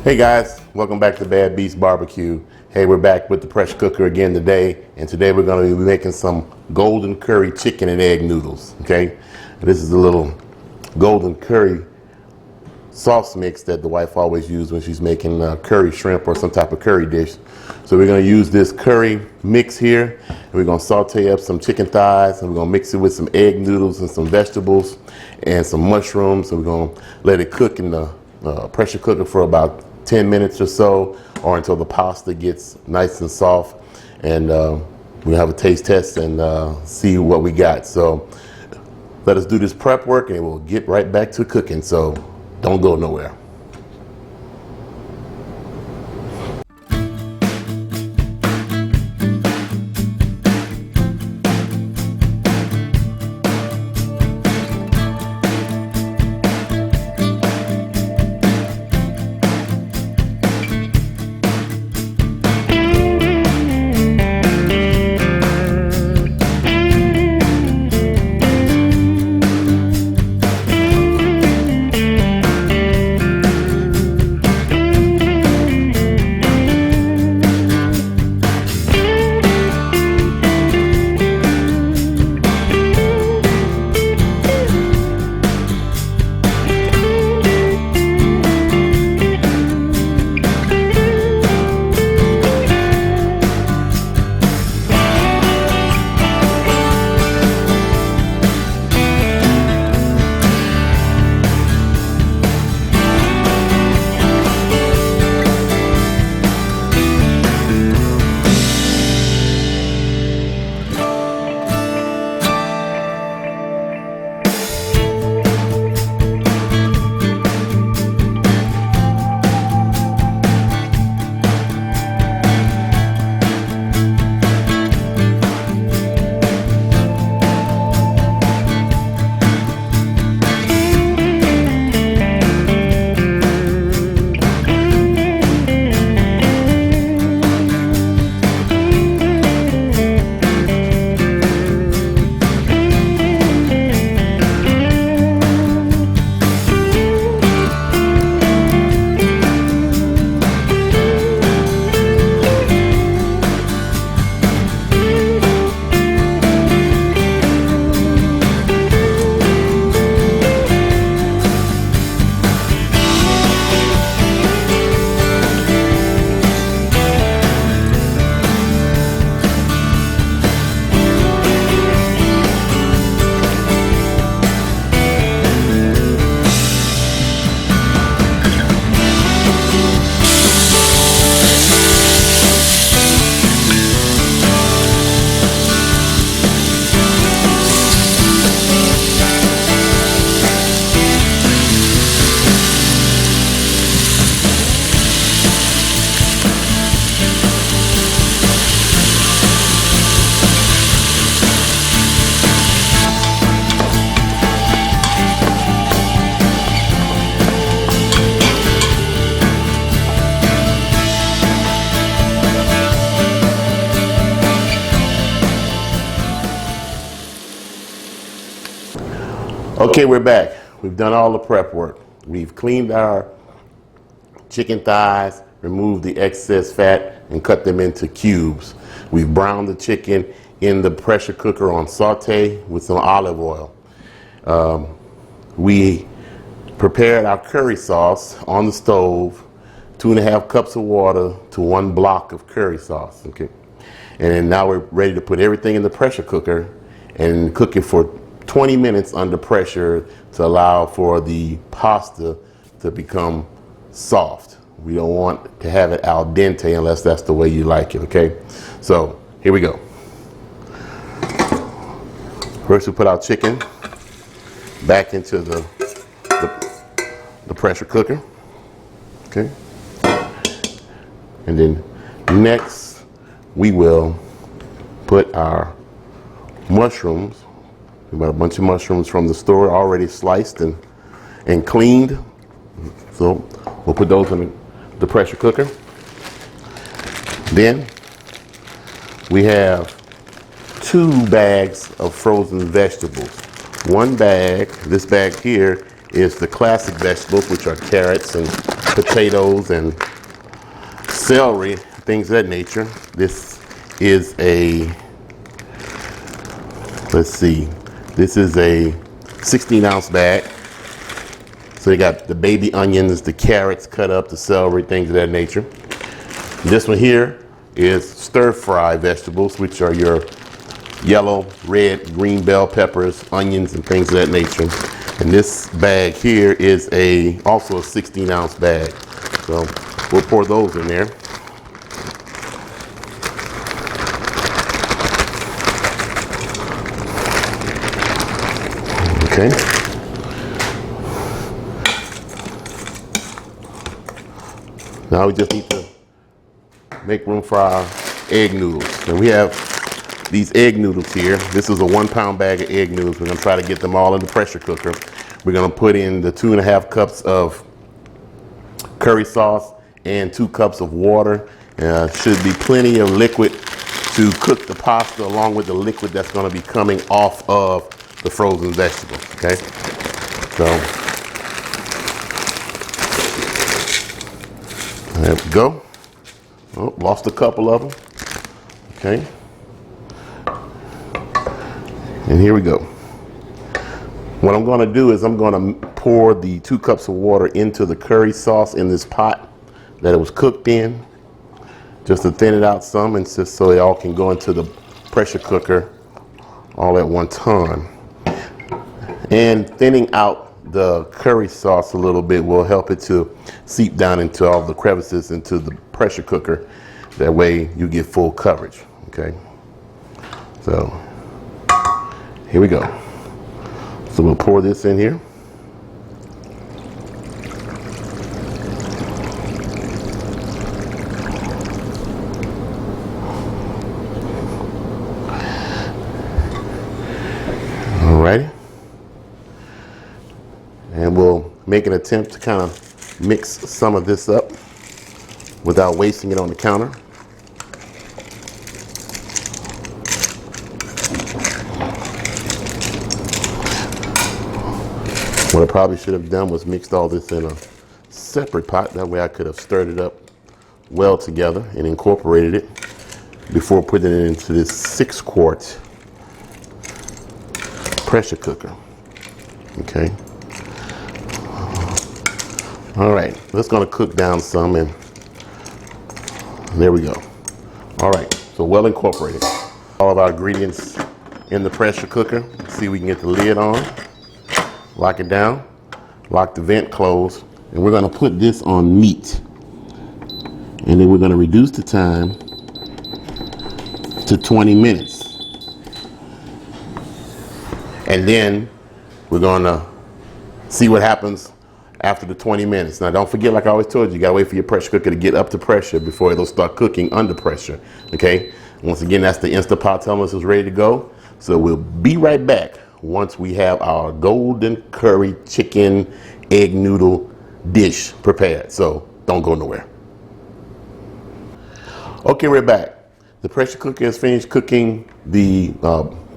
Hey guys, welcome back to Bad Beast Barbecue. Hey, we're back with the pressure cooker again today, and today we're going to be making some golden curry chicken and egg noodles. Okay, this is a little golden curry sauce mix that the wife always uses when she's making curry shrimp or some type of curry dish. So we're going to use this curry mix here, and we're going to saute up some chicken thighs, and we're going to mix it with some egg noodles and some vegetables and some mushrooms. And we're going to let it cook in the pressure cooker for about 10 minutes or so, or until the pasta gets nice and soft, and we'll have a taste test and see what we got. So let us do this prep work and we'll get right back to cooking, so don't go nowhere. Okay, we're back. We've done all the prep work. We've cleaned our chicken thighs, removed the excess fat, and cut them into cubes. We've browned the chicken in the pressure cooker on saute with some olive oil. We prepared our curry sauce on the stove, 2.5 cups of water to 1 block of curry sauce. Okay, and then now we're ready to put everything in the pressure cooker and cook it for 20 minutes under pressure to allow for the pasta to become soft. We don't want to have it al dente unless that's the way you like it, okay? So here we go. First we put our chicken back into the pressure cooker, okay? And then next we will put our mushrooms. We got a bunch of mushrooms from the store already sliced and cleaned. So we'll put those in the pressure cooker. Then we have 2 bags of frozen vegetables. One bag, this bag here, is the classic vegetables, which are carrots and potatoes and celery, things of that nature. This is a, let's see, this is a 16-ounce bag. So you got the baby onions, the carrots cut up, the celery, things of that nature. This one here is stir-fry vegetables, which are your yellow, red, green bell peppers, onions, and things of that nature. And this bag here is also a 16-ounce bag. So we'll pour those in there. Okay. Now we just need to make room for our egg noodles. And we have these egg noodles here. This is a 1-pound bag of egg noodles. We're gonna try to get them all in the pressure cooker. We're gonna put in the 2.5 cups of curry sauce and 2 cups of water. Should be plenty of liquid to cook the pasta along with the liquid that's gonna be coming off of the frozen vegetables, okay? So, there we go. Oh, lost a couple of them. Okay. And here we go. What I'm going to do is I'm going to pour the 2 cups of water into the curry sauce in this pot that it was cooked in, just to thin it out some, and just so it all can go into the pressure cooker all at one time. And thinning out the curry sauce a little bit will help it to seep down into all the crevices into the pressure cooker. That way you get full coverage, okay? So here we go. So we'll pour this in here. Alrighty. And we'll make an attempt to kind of mix some of this up without wasting it on the counter. What I probably should have done was mixed all this in a separate pot. That way I could have stirred it up well together and incorporated it before putting it into this 6-quart pressure cooker. Okay. All right, that's gonna cook down some, and there we go. All right, so well incorporated. All of our ingredients in the pressure cooker. Let's see if we can get the lid on, lock it down, lock the vent closed, and we're gonna put this on meat. And then we're gonna reduce the time to 20 minutes. And then we're gonna see what happens after the 20 minutes. Now don't forget, like I always told you, you gotta wait for your pressure cooker to get up to pressure before it'll start cooking under pressure, okay? Once again, that's the Instapot telling us it's ready to go. So we'll be right back once we have our golden curry chicken egg noodle dish prepared. So don't go nowhere. Okay, we're back. The pressure cooker has finished cooking the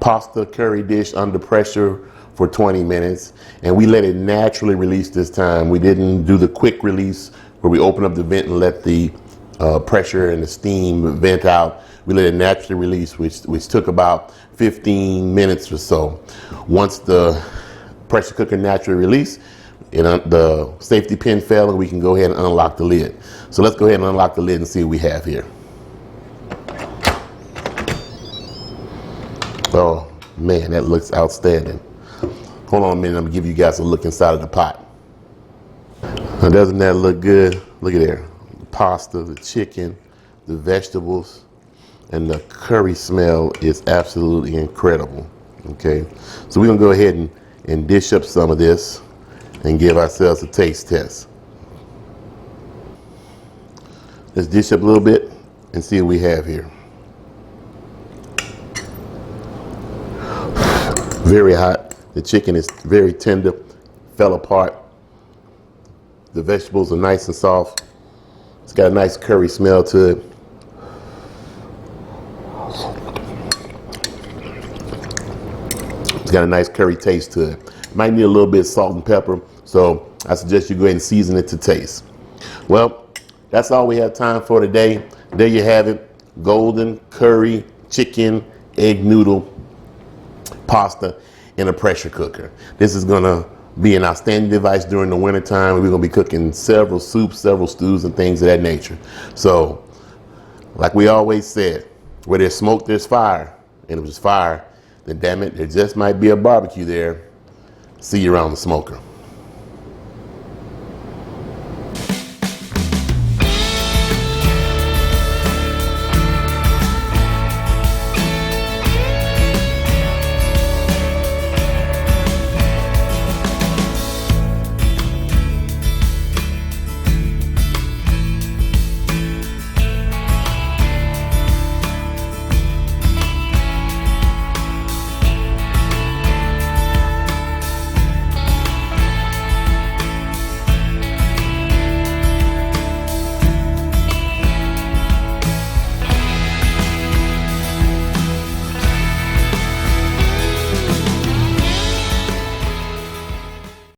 pasta curry dish under pressure for 20 minutes, and we let it naturally release this time. We didn't do the quick release where we open up the vent and let the pressure and the steam vent out. We let it naturally release, which took about 15 minutes or so. Once the pressure cooker naturally released, the safety pin fell, and we can go ahead and unlock the lid. So let's go ahead and unlock the lid and see what we have here. Oh man, that looks outstanding. Hold on a minute, I'm gonna give you guys a look inside of the pot. Now, doesn't that look good? Look at there. The pasta, the chicken, the vegetables, and the curry smell is absolutely incredible. Okay, so we're gonna go ahead and dish up some of this and give ourselves a taste test. Let's dish up a little bit and see what we have here. Very hot. The chicken is very tender, fell apart. The vegetables are nice and soft. It's got a nice curry smell to it. It's got a nice curry taste to it. Might need a little bit of salt and pepper, so I suggest you go ahead and season it to taste. Well, that's all we have time for today. There you have it. Golden curry chicken egg noodle pasta in a pressure cooker. This is gonna be an outstanding device during the winter time. We're gonna be cooking several soups, several stews, and things of that nature. So, like we always said, where there's smoke, there's fire. And if there's fire, then damn it, there just might be a barbecue there. See you around the smoker.